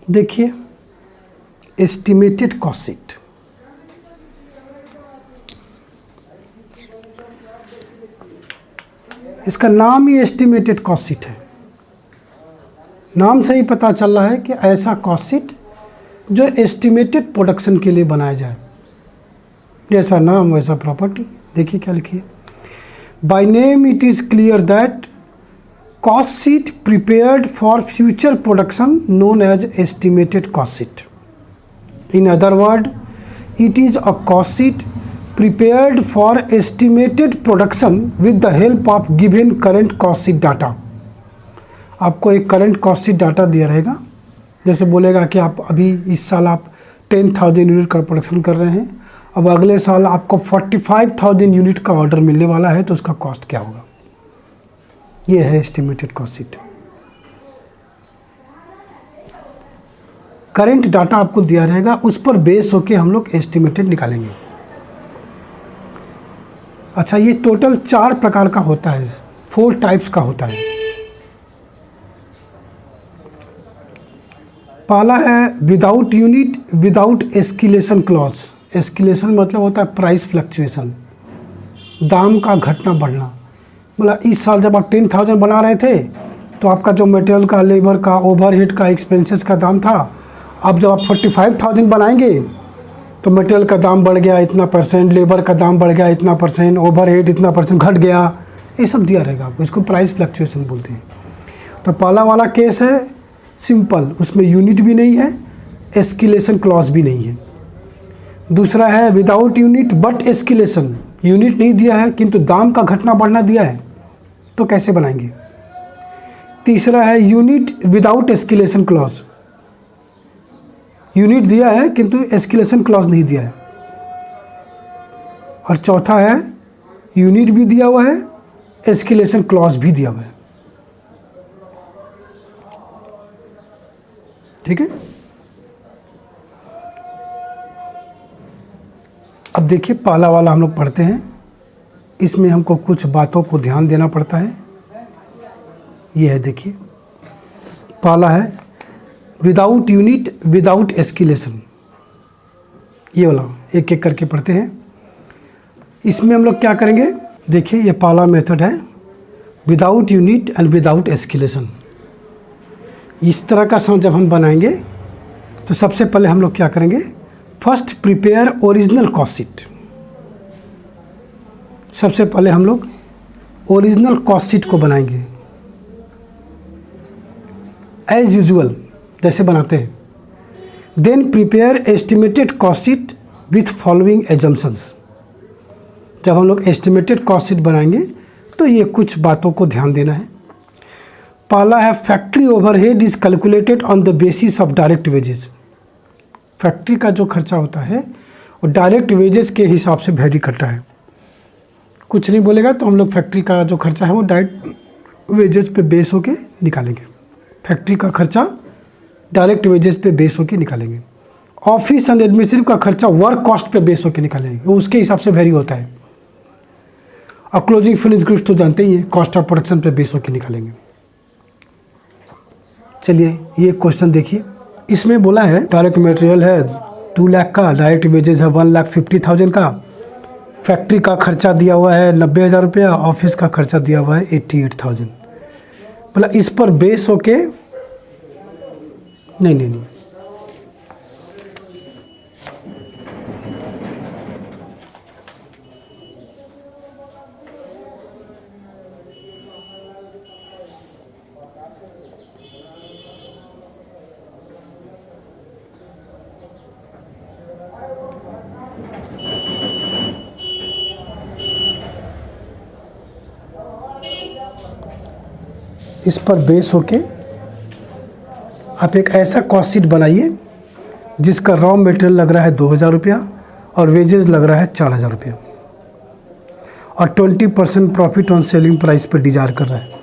देखिए estimated cost sheet, इसका नाम ही एस्टिमेटेड कॉस्ट शीट है। नाम से ही पता चल रहा है कि ऐसा कॉस्ट शीट जो एस्टिमेटेड प्रोडक्शन के लिए बनाया जाए। जैसा नाम वैसा प्रॉपर्टी। देखिए क्या लिखिए, by name it is clear that cost sheet prepared for future production known as estimated cost sheet. In other word, it is a cost sheet prepared for estimated production with the help of given current cost sheet data। आपको एक current cost sheet data दिया रहेगा, जैसे बोलेगा कि आप अभी इस साल आप 10,000 यूनिट का प्रोडक्शन कर रहे हैं, अब अगले साल आपको 45,000 यूनिट का ऑर्डर मिलने वाला है, तो उसका कॉस्ट क्या होगा। ये है estimated cost sheet. Current data आपको दिया रहेगा, उस पर बेस होके हम लोग एस्टिमेटेड निकालेंगे। अच्छा, ये टोटल 4 प्रकार का होता है, 4 टाइप्स का होता है। पहला है without unit without escalation clause. Escalation मतलब होता है प्राइस फ्लक्चुएशन, दाम का घटना बढ़ना। बोला इस साल जब आप 10,000 बना रहे थे तो आपका जो मटेरियल का, लेबर का, ओवरहेड का, एक्सपेंसेस का दाम था, अब जब आप 45,000 बनाएंगे तो मटेरियल का दाम बढ़ गया इतना %, लेबर का दाम बढ़ गया इतना %, ओवरहेड इतना % घट गया। ये सब दिया रहेगा आपको, इसको प्राइस फ्लक्चुएशन बोलते हैं। तो पहला वाला केस है सिंपल, उसमें यूनिट भी नहीं है, एस्केलेशन क्लॉज भी नहीं है। दूसरा है without unit but escalation, unit नहीं दिया है किंतु दाम का घटना बढ़ना दिया है, तो कैसे बनाएंगे। तीसरा है unit without escalation clause, unit दिया है किंतु एस्केलेशन क्लॉज नहीं दिया है। और चौथा है यूनिट भी दिया हुआ है, एस्केलेशन क्लॉज भी दिया हुआ है। ठीक है। अब देखिए पहला वाला हम लोग पढ़ते हैं, इसमें हमको कुछ बातों को ध्यान देना पड़ता है। ये है, देखिए पहला है विदाउट यूनिट विदाउट एस्केलेशन। ये वाला एक एक करके पढ़ते हैं। इसमें हम लोग क्या करेंगे, देखिए ये पहला मेथड है without unit and without escalation. इस तरह का जब हम बनाएंगे तो सबसे पहले हम लोग क्या करेंगे, first prepare original cost sheet. सबसे पहले हम लोग ओरिजिनल कॉस्ट शीट को बनाएंगे एज यूजुअल जैसे बनाते हैं। Then prepare estimated cost sheet with following assumptions. जब हम लोग एस्टिमेटेड कॉस्ट शीट बनाएंगे तो ये कुछ बातों को ध्यान देना है। पहला है factory overhead is calculated on the basis of direct wages. Factory का जो खर्चा होता है वो डायरेक्ट वेजेस के हिसाब से वेरी करता है। कुछ नहीं बोलेगा तो हम लोग फैक्ट्री का जो खर्चा है वो डायरेक्ट वेजेस पे बेस होके निकालेंगे। फैक्ट्री का खर्चा डायरेक्ट वेजेस पे बेस होके निकालेंगे। ऑफिस एंड एडमिनिस्ट्रेटिव का खर्चा वर्क कॉस्ट पे बेस होके निकालेंगे, वो उसके हिसाब से वेरी होता है। और क्लोजिंग फिनिश गुड्स तो जानते ही हैं, कॉस्ट ऑफ प्रोडक्शन पे बेस होके निकालेंगे। चलिए ये क्वेश्चन देखिए, इसमें बोला है डायरेक्ट मटेरियल है 2 लाख का, डायरेक्ट वेजेस है 1,50,000 का, फैक्ट्री का खर्चा दिया हुआ है 90,000 रुपया, ऑफिस का खर्चा दिया हुआ है 88,000। बोला इस पर बेस होके नहीं, इस पर बेस होके आप एक ऐसा कॉस्ट शीट बनाइए जिसका रॉ मटेरियल लग रहा है 2,000 रुपया और वेजेस लग रहा है 4,000 रुपया और 20% प्रॉफिट ऑन सेलिंग प्राइस पर डिजायर कर रहा है।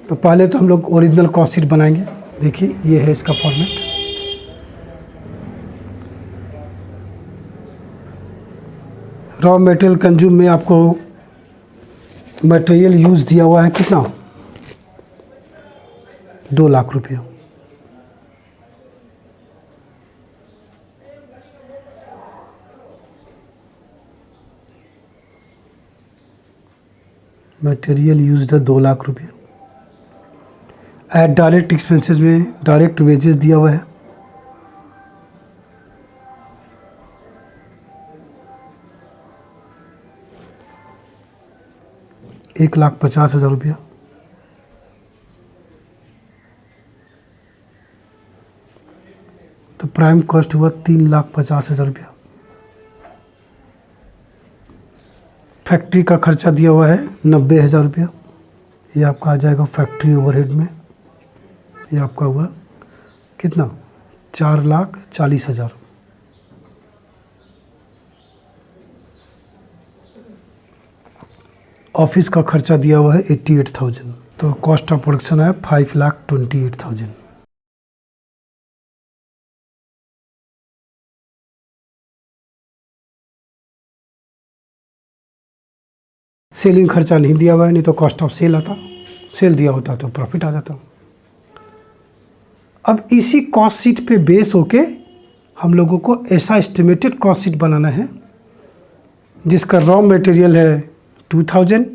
तो पहले तो हम लोग ओरिजिनल कॉस्ट शीट बनाएंगे। देखिए ये है इसका फॉर्मेट। रॉ मटेरियल कंज्यूम में आपको मटेरियल यूज़ दिया हुआ है कितना 2 लाख रुपया। मटेरियल यूज्ड है 2 लाख रुपया। ऐड डायरेक्ट एक्सपेंसेस में डायरेक्ट वेजेस दिया हुआ है, ₹1,50,000 रुपया। तो प्राइम कॉस्ट हुआ ₹3,50,000 रुपया। फैक्ट्री का खर्चा दिया हुआ है 90,000 रुपया। ये आपका आ जाएगा फैक्ट्री ओवरहेड में। ये आपका हुआ कितना, 4,40,000। ऑफिस का खर्चा दिया हुआ है 88,000। तो कॉस्ट ऑफ प्रोडक्शन है 5,28,000। सेलिंग खर्चा नहीं दिया हुआ है, नहीं तो कॉस्ट ऑफ सेल आता, सेल दिया होता तो प्रॉफिट आ जाता। अब इसी कॉस्ट शीट पे बेस होके हम लोगों को ऐसा एस्टिमेटेड कॉस्ट शीट बनाना है जिसका रॉ मटेरियल है 2,000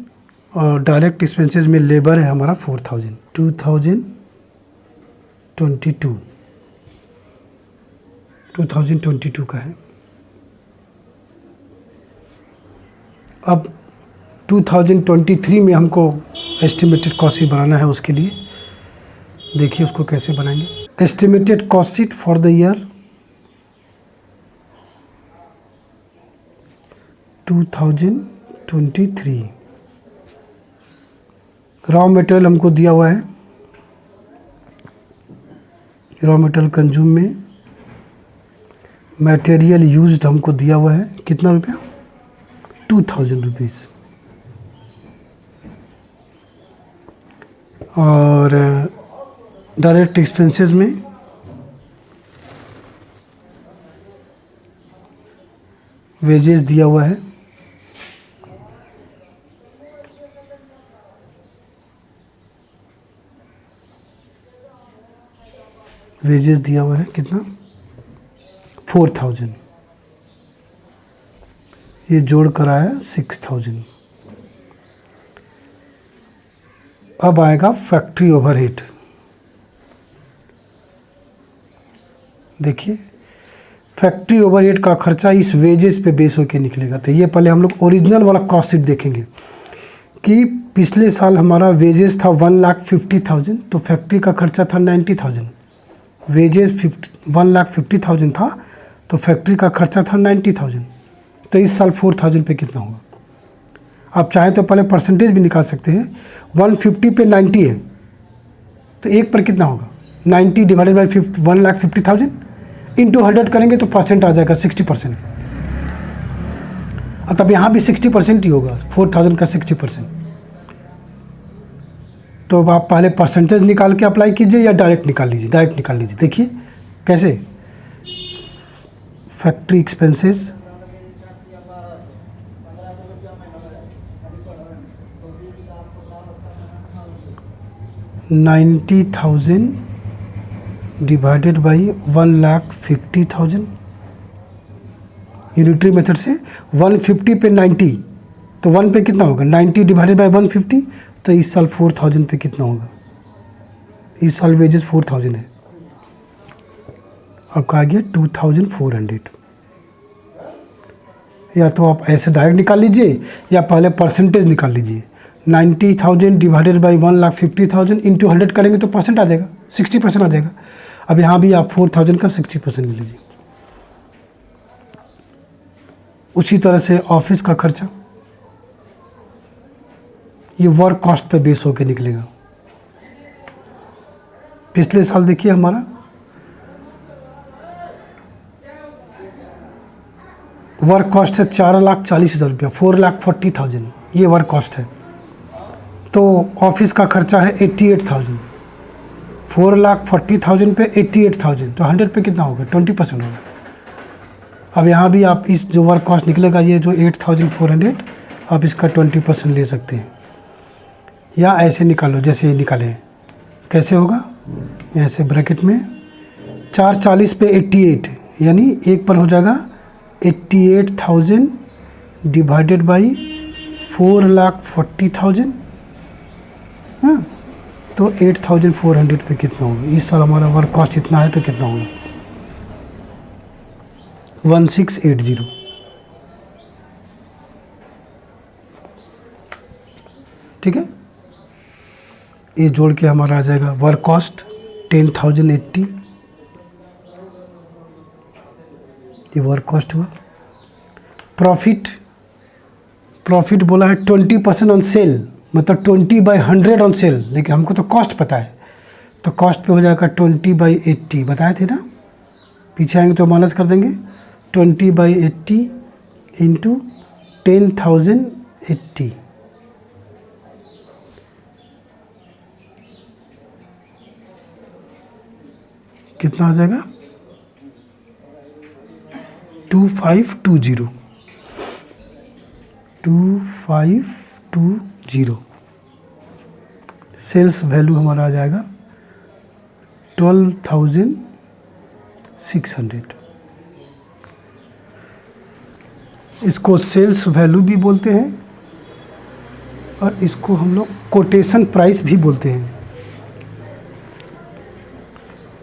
और डायरेक्ट एक्सपेंसेस में लेबर है हमारा 4,000। 2022 का है। अब 2023 में हमको एस्टिमेटेड कॉस्ट शीट बनाना है। उसके लिए देखिए उसको कैसे बनाएंगे। Estimated cost sheet for the year 2023। Raw material हमको दिया हुआ है, रॉ मटेरियल कंज्यूम में मटेरियल यूज्ड हमको दिया हुआ है कितना रुपया, 2,000 रुपीज़। और डायरेक्ट एक्सपेंसेस में वेजेस दिया हुआ है कितना, 4,000। ये जोड़ कर आया 6,000। अब आएगा फैक्ट्री ओवरहेड। देखिए फैक्ट्री ओवरहेड का खर्चा इस वेजेस पे बेस होके निकलेगा। तो ये पहले हम लोग ओरिजिनल वाला कॉस्ट शीट देखेंगे कि पिछले साल हमारा वेजेस था 1,50,000, तो फैक्ट्री का खर्चा था 90,000। वेजेस 1,50,000 था तो फैक्ट्री का खर्चा था 90,000। तो इस साल 4,000 पे कितना होगा। आप चाहें तो पहले परसेंटेज भी निकाल सकते हैं। 150 पे 90 है तो एक पर कितना होगा, 90 डिवाइडेड बाई 1,50,000 इंटू 100 करेंगे तो परसेंट आ जाएगा 60%। और तब यहाँ भी 60% ही होगा, 4,000 का 60%। तो आप पहले परसेंटेज निकाल के अप्लाई कीजिए या डायरेक्ट निकाल लीजिए। डायरेक्ट निकाल लीजिए। देखिए कैसे, factory expenses $90,000 divided by 1,50,000। Unitary method से 150 पे 90 तो 1 पे कितना होगा, 90 डिवाइडेड बाई 150। तो इस साल 4,000 पे कितना होगा, इस साल वेजेस 4,000 है, आपका आ गया 2,400। या तो आप ऐसे डायरेक्ट निकाल लीजिए या पहले परसेंटेज निकाल लीजिए। 90,000 डिवाइडेड बाई 1,50,000 इंटू 100 करेंगे तो परसेंट आ जाएगा, 60% आ जाएगा। अब यहाँ भी आप 4,000 का 60% ले लीजिए। उसी तरह से ऑफिस का खर्चा, ये वर्क कॉस्ट पे बेस होके निकलेगा। पिछले साल देखिए हमारा वर्क कॉस्ट है 4,40,000 रुपया, 4,40,000 ये वर्क कॉस्ट है। तो ऑफिस का खर्चा है 88,000, 4,40,000 पे 88,000 तो 100 पे कितना होगा, 20% होगा। अब यहाँ भी आप इस जो वर्क कॉस्ट निकलेगा, ये जो 8,400, आप इसका 20% ले सकते हैं या ऐसे निकालो जैसे ये निकाले हैं। कैसे होगा, यहाँ से ब्रैकेट में 440 पे 88, यानी एक पर हो जाएगा 88,000 डिवाइडेड बाई 4,40,000। हाँ, तो 8,400 पे कितना होगा? इस साल हमारा वर्क कॉस्ट इतना है तो कितना होगा? 1680। ठीक है, ये जोड़ के हमारा आ जाएगा वर्क कॉस्ट 10,080, ये वर्क कॉस्ट हुआ। प्रॉफिट बोला है 20% ऑन सेल, मतलब 20/100 ऑन सेल, लेकिन हमको तो कॉस्ट पता है, तो कॉस्ट पे हो जाएगा 20/80, बताए थे ना, पीछे आएंगे तो माइनस कर देंगे। 20/80 इंटू 10,080, कितना आ जाएगा? 2520। 2520 सेल्स वैल्यू हमारा आ जाएगा 12,600। इसको सेल्स वैल्यू भी बोलते हैं और इसको हम लोग कोटेशन प्राइस भी बोलते हैं।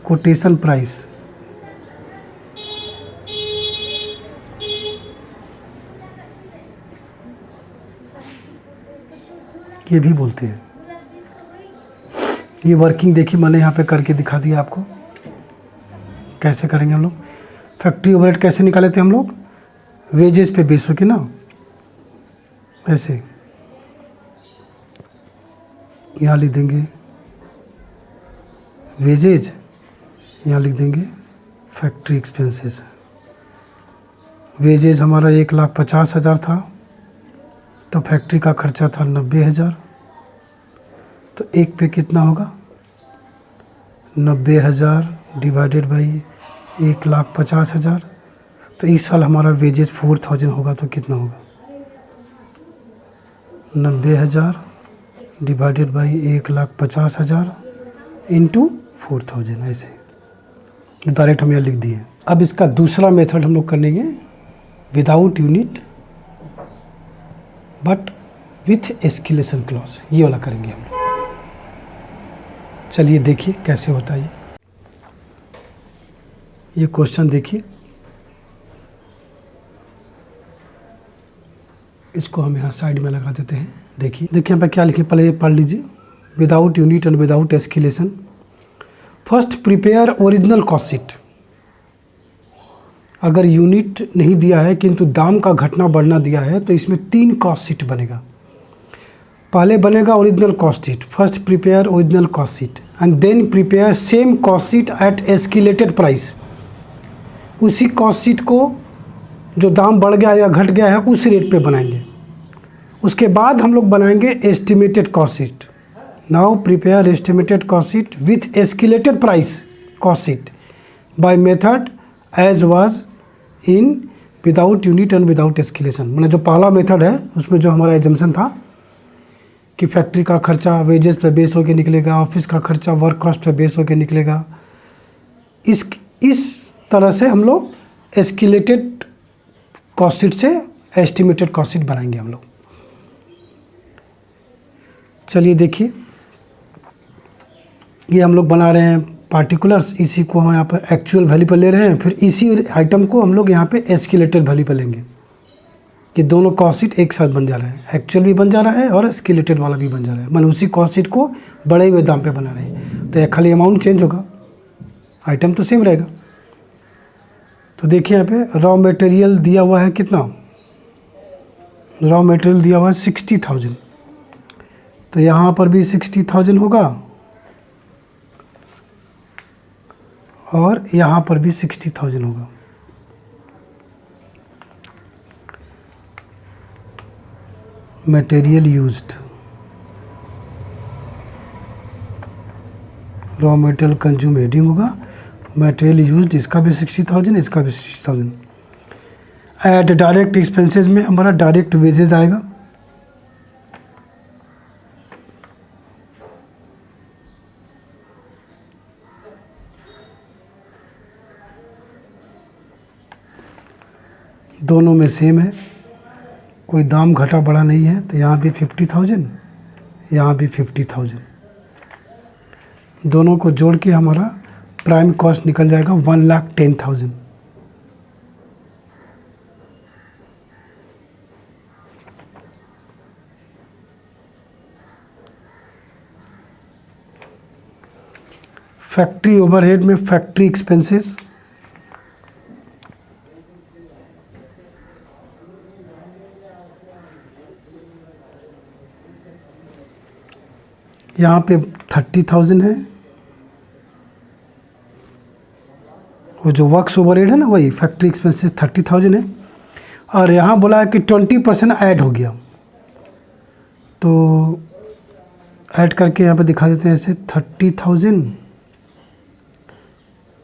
कोटेशन प्राइस, ये भी बोलते हैं। ये वर्किंग देखिए मैंने यहाँ पे करके दिखा दिया आपको, कैसे करेंगे हम लोग। फैक्ट्री ओवरहेड कैसे निकाले थे हम लोग? वेजेस पे बेस होके ना, ऐसे यहाँ लिख देंगे वेजेज, यहाँ लिख देंगे फैक्ट्री एक्सपेंसेस। वेजेज हमारा 1,50,000 था, तो फैक्ट्री का खर्चा था 90,000, तो एक पे कितना होगा? 90,000 डिवाइडेड बाई 1,50,000। तो इस साल हमारा वेजेस 4,000 होगा, तो कितना होगा? 90,000 डिवाइडेड बाई 1,50,000 इंटू 4,000, ऐसे डायरेक्ट हम यहाँ लिख दिए। अब इसका दूसरा मेथड हम लोग करेंगे without unit but with escalation clause, ये वाला करेंगे हम। चलिए देखिए कैसे होता है ये क्वेश्चन देखिए। इसको हम यहाँ साइड में लगा देते हैं। देखिए यहाँ पे क्या लिखे, पहले ये पढ़ लीजिए। Without unit and without escalation, first prepare original cost sheet. अगर यूनिट नहीं दिया है किंतु दाम का घटना बढ़ना दिया है, तो इसमें 3 कॉस्ट शीट बनेगा। पहले बनेगा original cost sheet, first prepare original cost sheet and then prepare same cost sheet at escalated price. उसी कॉस्ट शीट को जो दाम बढ़ गया या घट गया है उस रेट पे बनाएंगे। उसके बाद हम लोग बनाएंगे estimated cost sheet. Now prepare estimated cost sheet with escalated price cost sheet by method as was in without unit and without escalation. मैंने जो पहला मेथड है उसमें जो हमारा एजम्पशन था कि फैक्ट्री का खर्चा वेजेस पे बेस होकर निकलेगा, ऑफिस का खर्चा वर्क कॉस्ट पे बेस होकर निकलेगा, इस तरह से हम लोग एस्केलेटेड कॉस्ट शीट से एस्टिमेटेड कॉस्ट शीट बनाएंगे हम लोग। चलिए देखिए, ये हम लोग बना रहे हैं पार्टिकुलर्स, इसी को हम यहाँ पर एक्चुअल वैल्यू पर ले रहे हैं, फिर इसी आइटम को हम लोग यहाँ पे एस्केलेटेड वैल्यू पर लेंगे कि दोनों कॉस्ट शीट एक साथ बन जा रहा है, एक्चुअल भी बन जा रहा है और एस्केलेटेड वाला भी बन जा रहा है, मतलब उसी कॉस्ट शीट को बड़े हुए दाम पे बना रहे हैं। तो खाली अमाउंट चेंज होगा, आइटम तो सेम रहेगा। तो देखिए यहाँ पे रॉ मटेरियल दिया हुआ है कितना, रॉ मटेरियल दिया हुआ है 60,000, तो यहाँ पर भी 60,000 होगा और यहाँ पर भी 60,000 होगा। Material used, raw material consume heading होगा, मटेरियल यूज्ड इसका भी 60,000, इसका भी 60,000। ऐड डायरेक्ट एक्सपेंसेस में हमारा डायरेक्ट वेजेस आएगा, दोनों में सेम है, कोई दाम घटा बढ़ा नहीं है, तो यहाँ भी 50,000, यहाँ भी 50,000। दोनों को जोड़ के हमारा प्राइम कॉस्ट निकल जाएगा 1,10,000। फैक्ट्री ओवरहेड में फैक्ट्री एक्सपेंसेस, यहाँ पे 30,000 है, वो जो वर्क्स ओवरहेड है ना वही फैक्ट्री एक्सपेंसेस 30,000 है। और यहाँ बोला है कि 20% ऐड हो गया, तो ऐड करके यहाँ पे दिखा देते हैं ऐसे 30,000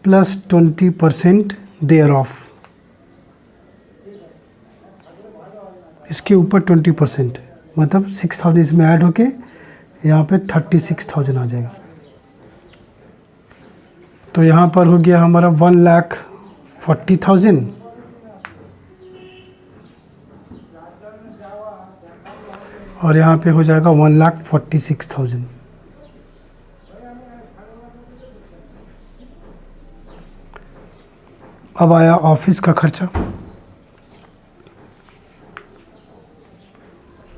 प्लस 20% देयर ऑफ, इसके ऊपर 20%, मतलब 6,000 इसमें ऐड होके यहाँ पे 36,000 आ जाएगा। तो यहाँ पर हो गया हमारा 1,40,000 और यहाँ पे हो जाएगा 1,46,000। अब आया ऑफिस का खर्चा,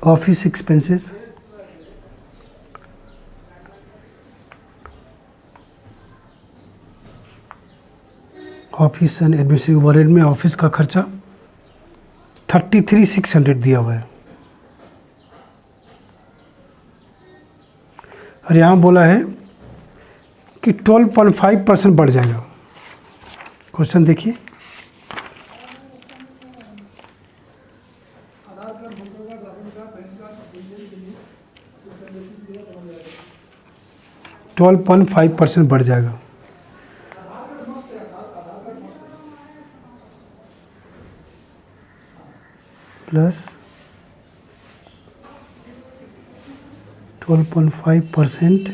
office expenses. Office and administrative overhead में ऑफिस का खर्चा 33,600 दिया हुआ है, और यहाँ बोला है कि 12.5% बढ़ जाएगा। क्वेश्चन देखिए, %12.5 बढ़ जाएगा। प्लस 12.5%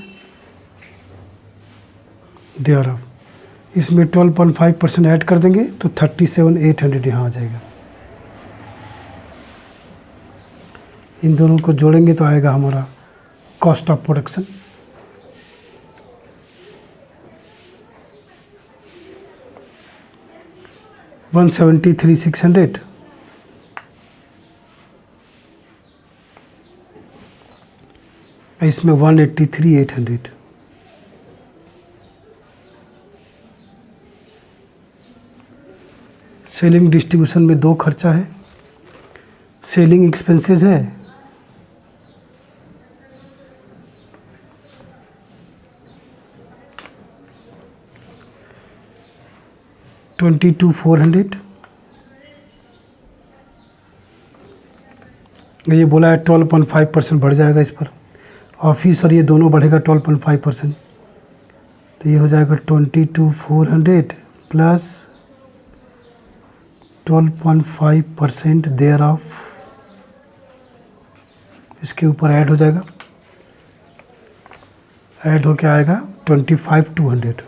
देयर ऑफ, इसमें 12.5% ऐड कर देंगे तो 37,800 यहाँ आ जाएगा। इन दोनों को जोड़ेंगे तो आएगा हमारा कॉस्ट ऑफ प्रोडक्शन, $173,600 इसमें 183,800। सेलिंग डिस्ट्रीब्यूशन में दो खर्चा है, सेलिंग एक्सपेंसेस है $22,400, ये बोला है 12.5% बढ़ जाएगा इस पर, ऑफिस और ये दोनों बढ़ेगा 12.5%, तो ये हो जाएगा 22,400 प्लस 12.5% देयर ऑफ, इसके ऊपर ऐड हो जाएगा, ऐड होके आएगा 25,200।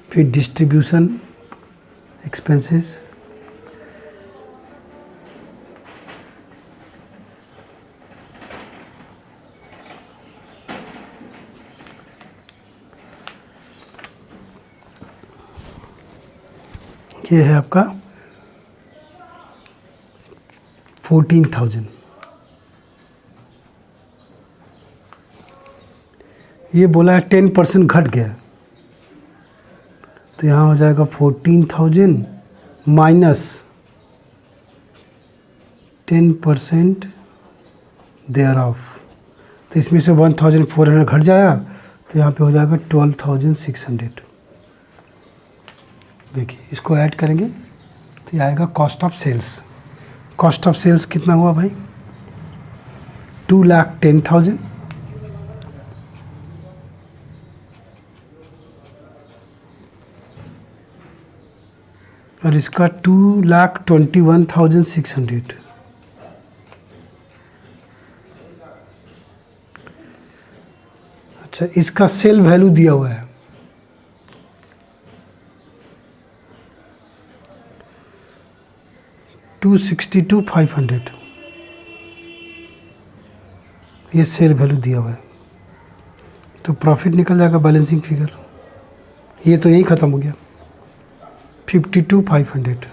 फिर डिस्ट्रीब्यूशन एक्सपेंसेस, ये है आपका 14,000। ये बोला है 10% घट गया, तो यहाँ हो जाएगा 14,000 माइनस 10% देयर ऑफ, तो इसमें से 1,400 घट जाएगा, तो यहाँ पे हो जाएगा 12,600। देखिए इसको ऐड करेंगे तो ये आएगा cost of sales. Cost of sales कितना हुआ भाई, 2,10,000 और इसका 2,21,600। अच्छा, इसका सेल वैल्यू दिया हुआ है 262,500, ये सेल वैल्यू दिया हुआ है। तो प्रॉफिट निकल जाएगा बैलेंसिंग फिगर, ये तो यही ख़त्म हो गया 52,500।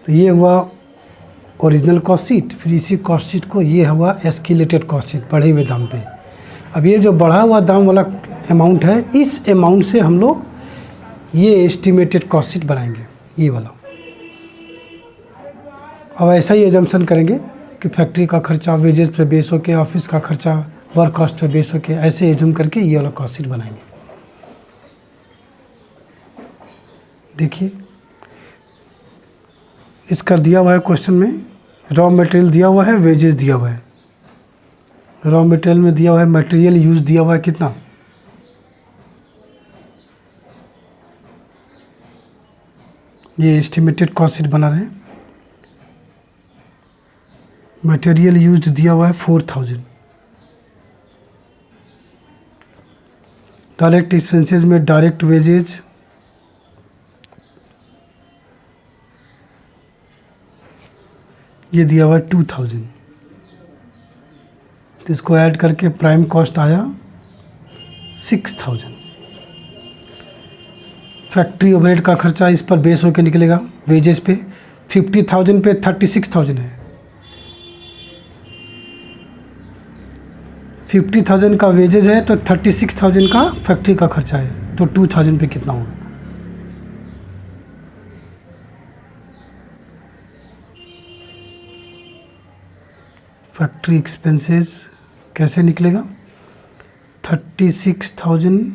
तो ये हुआ ओरिजिनल कॉस्ट शीट। फिर इसी कॉस्ट शीट को, ये हुआ एस्केलेटेड कॉस्ट शीट, बढ़े हुए दाम पे। अब ये जो बढ़ा हुआ दाम वाला अमाउंट है, इस अमाउंट से हम लोग ये एस्टिमेटेड कॉस्ट शीट बनाएंगे, ये वाला। अब ऐसा ही एजम्पशन करेंगे कि फैक्ट्री का खर्चा वेजेस पे बेस होके, ऑफिस का खर्चा वर्क कॉस्ट पे बेस होके, ऐसे एज्यूम करके ये वाला कॉस्ट शीट बनाएंगे। देखिए, इसका दिया हुआ है क्वेश्चन में, रॉ मटेरियल दिया हुआ है, वेजेस दिया हुआ है। रॉ मटेरियल में दिया हुआ है, मटेरियल यूज दिया हुआ है कितना, ये एस्टिमेटेड कॉस्ट शीट बना रहे हैं। मटेरियल यूज दिया हुआ है 4,000। डायरेक्ट एक्सपेंसेस में डायरेक्ट वेजेज ये दिया हुआ है 2,000। तो इसको ऐड करके प्राइम कॉस्ट आया 6,000। फैक्ट्री ओवरहेड का खर्चा इस पर बेस होकर निकलेगा, वेजेस पे 50,000 पे 36,000 है। 50,000 का वेजेज है तो 36,000 का फैक्ट्री का खर्चा है, तो 2,000 पे कितना होगा। फैक्ट्री एक्सपेंसेस कैसे निकलेगा, 36,000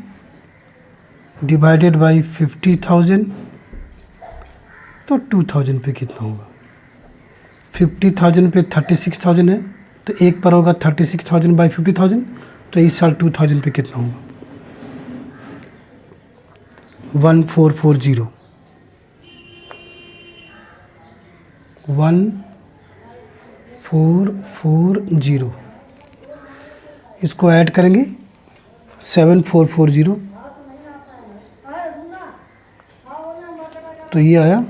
डिवाइडेड बाई 50,000, तो 2,000 पे कितना होगा। 50,000 पे 36,000 है, तो एक पर होगा 36,000 बाई 50,000, तो इस साल 2,000 पे कितना होगा, 1440। 1440, इसको ऐड करेंगे 7440, तो ये आया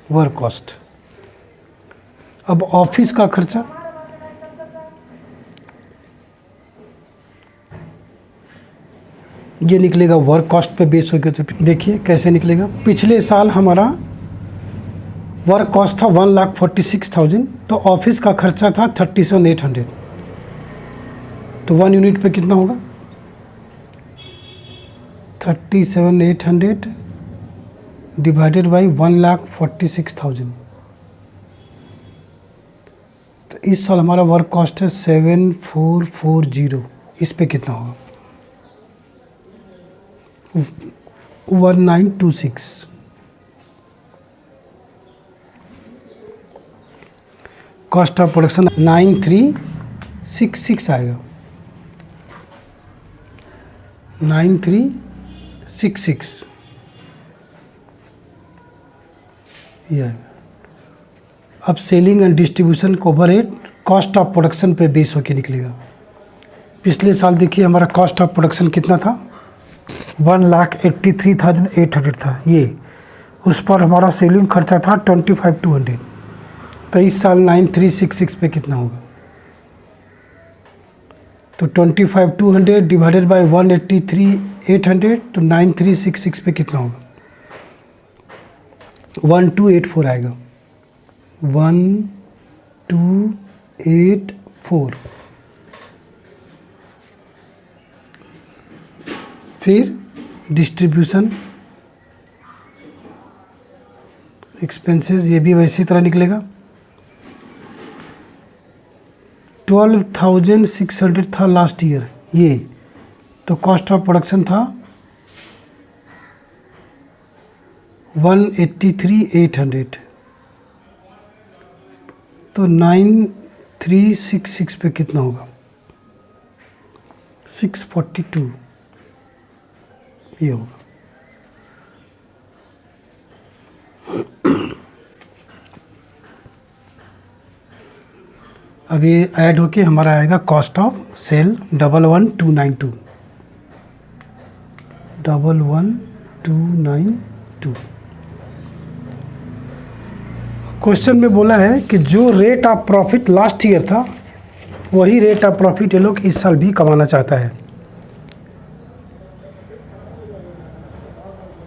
वर्क कॉस्ट। अब ऑफिस का खर्चा, ये निकलेगा वर्क कॉस्ट पे बेस होकर। तो देखिए कैसे निकलेगा, पिछले साल हमारा वर्क कॉस्ट था 1,46,000, तो ऑफिस का खर्चा था 37,800, तो 1 यूनिट पे कितना होगा, 37,800 डिवाइडेड बाई 1,46,000। तो इस साल हमारा वर्क कॉस्ट है 7,440, इस पे कितना होगा, 1926। कॉस्ट ऑफ प्रोडक्शन 9366 आएगा, 9366 ये आएगा। अब सेलिंग एंड डिस्ट्रीब्यूशन का ओवरहेड कॉस्ट ऑफ प्रोडक्शन पे बेस होके निकलेगा। पिछले साल देखिए हमारा कॉस्ट ऑफ प्रोडक्शन कितना था, 1,83,800 था ये, उस पर हमारा सेलिंग खर्चा था 25,200, तो इस साल 9366 पे कितना होगा, तो 25,200 डिवाइडेड बाई 1,83,800, तो 9366 पे कितना होगा, 1284 आएगा, 1284। फिर डिस्ट्रीब्यूशन एक्सपेंसेस, ये भी वैसी तरह निकलेगा, 12,600 था लास्ट ईयर ये, तो कॉस्ट ऑफ प्रोडक्शन था 1,83,800, तो 9366 पे कितना होगा, 642 ये होगा। अब ये ऐड होके हमारा आएगा कॉस्ट ऑफ सेल 11292 11292। क्वेश्चन में बोला है कि जो rate of profit last year था वही रेट ऑफ प्रॉफिट ये लोग इस साल भी कमाना चाहता है।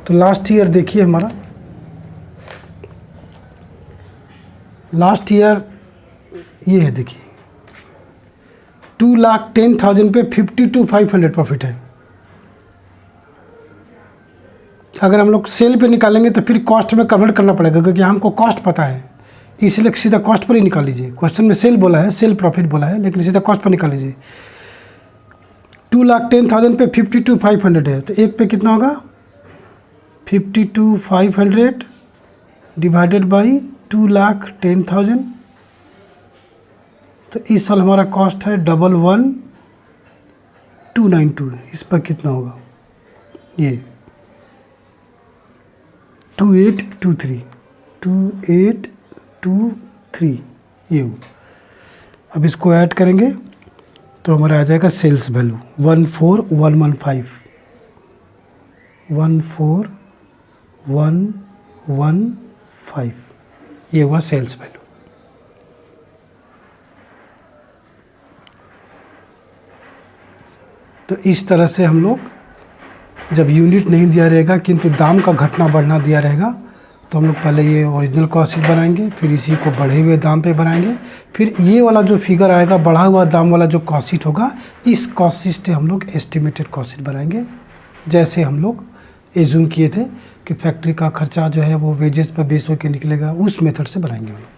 तो लास्ट ईयर देखिए हमारा, लास्ट ईयर ये है, देखिए 2,10,000 पे 52,500 प्रॉफिट है। अगर हम लोग सेल पे निकालेंगे तो फिर कॉस्ट में कन्वर्ट करना पड़ेगा, क्योंकि हमको कॉस्ट पता है, इसलिए सीधा कॉस्ट पर ही निकाल लीजिए। क्वेश्चन में सेल बोला है, सेल प्रॉफिट बोला है, लेकिन सीधा कॉस्ट पर निकाल लीजिए। 2,10,000 पे 52,500 है, तो एक पे कितना होगा 52,500 डिवाइडेड बाई 2,10,000। तो इस साल हमारा कॉस्ट है 11292। इस पर कितना होगा, ये 2823 ये हो। अब इसको ऐड करेंगे तो हमारा आ जाएगा सेल्स वैल्यू 14115 ये हुआ सेल्स वैल्यू। तो इस तरह से हम लोग, जब यूनिट नहीं दिया रहेगा किंतु दाम का घटना बढ़ना दिया रहेगा, तो हम लोग पहले ये ओरिजिनल कॉस्ट शीट बनाएंगे, फिर इसी को बढ़े हुए दाम पे बनाएंगे, फिर ये वाला जो फिगर आएगा बढ़ा हुआ दाम वाला जो कॉस्ट शीट होगा, इस कॉस्ट शीट से हम लोग एस्टिमेटेड कॉस्ट शीट बनाएंगे। जैसे हम लोग एज्यूम किए थे कि फैक्ट्री का खर्चा जो है वो वेजेस पर बेस होकर निकलेगा, उस मेथड से बनाएंगे हम लोग।